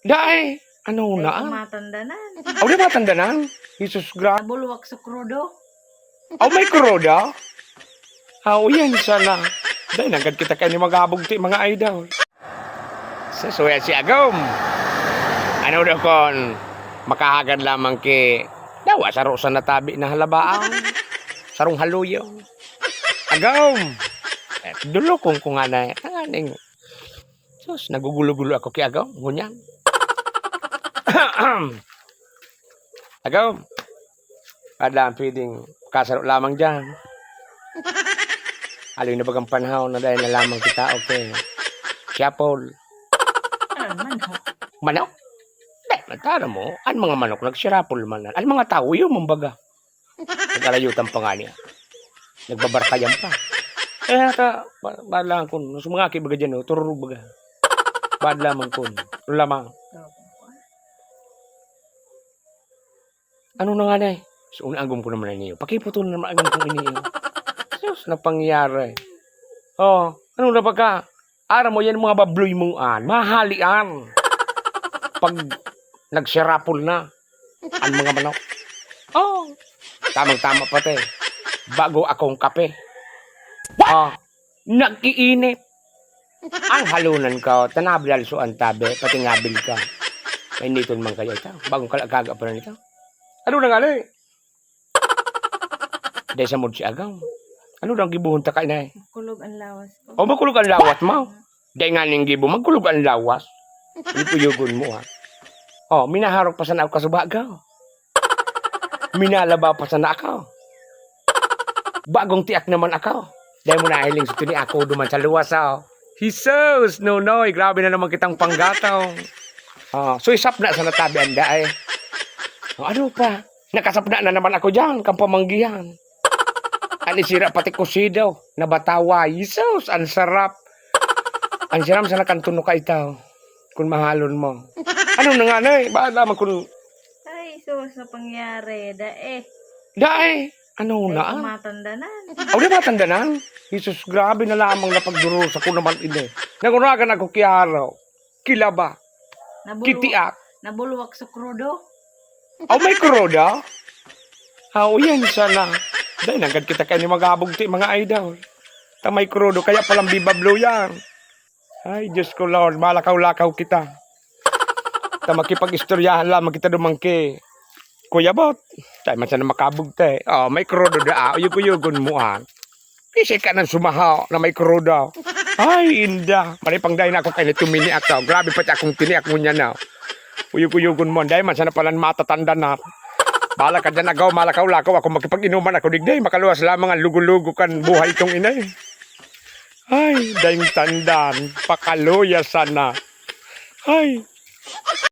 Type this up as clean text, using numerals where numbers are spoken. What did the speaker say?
Dai, ano Ay, na? kumatandanan. Aw, di matanda na? Jesus, grabe. Nabulwak sa krudo. Aw, may kuroda? Aw, yan sana. Dahil nagad kita kayo ni magabog ti mga idol. Suya si Agom. Ano daw kon makahagad lamang ki dawa saro sa natabi na halabaang sarong haluyo. Agom. Dulo kung anay. Tanganing. Sus, nagugulo-gulo ako kay Agom. Ngunyan. Agom. Padaan pwedeng kasaro lamang dyan. Alin na bagang panahon na dahil na lamang kita, okay. Siyapol. Ano man ho? Manok? Matara mo, ang mga manok nagsirapol man. Ang mga tao yun, mambaga. Nag-alayutan pa nga niya. Nagbabarkayan pa. Baad lang kun. Sumangaki baga dyan, tururug baga. Baad lamang kun. Lamang. Ano na nga na eh? So, unangom ko naman na niyo. Pakiputo na naman agam kong iniyo. Sus, napangyari. Oh, ano na ba ka? Ara mo yan mga babloy mong mahalian. Pag nagsirapol na ang mga manok. Oh, tamang-tama pati. Bago akong kape. Nag-iinit. Ang halunan ka, tanablal so ang tabi, pati ngabil ka. May niton man kayo ito. Bagong kalagaga pa na nito. Ano na nga na eh? Dahil sa mood si Agam. Ano lang gibuhon ta ka na eh? Kulog ang lawas ko. O magkulog ang lawas mo. Dahil nga ning gibo, magkulog ang lawas. Ipuyugon mo ha. Oh, minaharok pa sana ako kasubagaw. Minalaba pa sana ako. Bagong tiyak naman ako. Dahil mo nahiling sa tuni ako duman sa luwas ha. Jesus, no, grabe na naman kitang panggataw. So isap na sa natabi anda eh. Ano pa? Nakasapna na naman ako dyan, kang pamanggihan. Anisira pati kusidaw, nabatawa. Jesus, ang sarap. Ang sarap sa nakantuno ka itaw. Kung mahalon mo. Ano na nga na eh? Bakit naman kung... Ay, sus, na pangyari. Dae, ano na? Kumatandanan. Aw, di matandanan? Jesus, grabe na lamang napagdurusa ko naman ini. Nanguragan ako kiaraw. Kilaba. Kitiak. Nabulwak sa krudo. Aw, may kuroda? Aw, yan sana. Dahil nagad kita kayo ni magabog ti mga idol. May kurodo, kaya palang bibablo yan. Ay, Diyos ko Lord, malakaw-lakaw kita. Makipag-istoryahan lamang kita dumangki. Kuya Bot, tayo man sana makabog te. Oh, may kurodo da. Uyug-uyugon mo Kasi ka nang sumahaw na may kurodo. Ay, inda. Maripang dahil na ako kayo tumini ako. Grabe pati akong tiniak mo niya na. Uyug-uyugon mo. Dahil man sana palang matatanda na. Bala ka dyan agaw, malakaw-lakaw. Ako makipag-inuman ako digday. Makaluwas lamang ang lugo-lugo kan buhay itong inay. Ay, dahil tandaan. Pakaluya sana. Ay.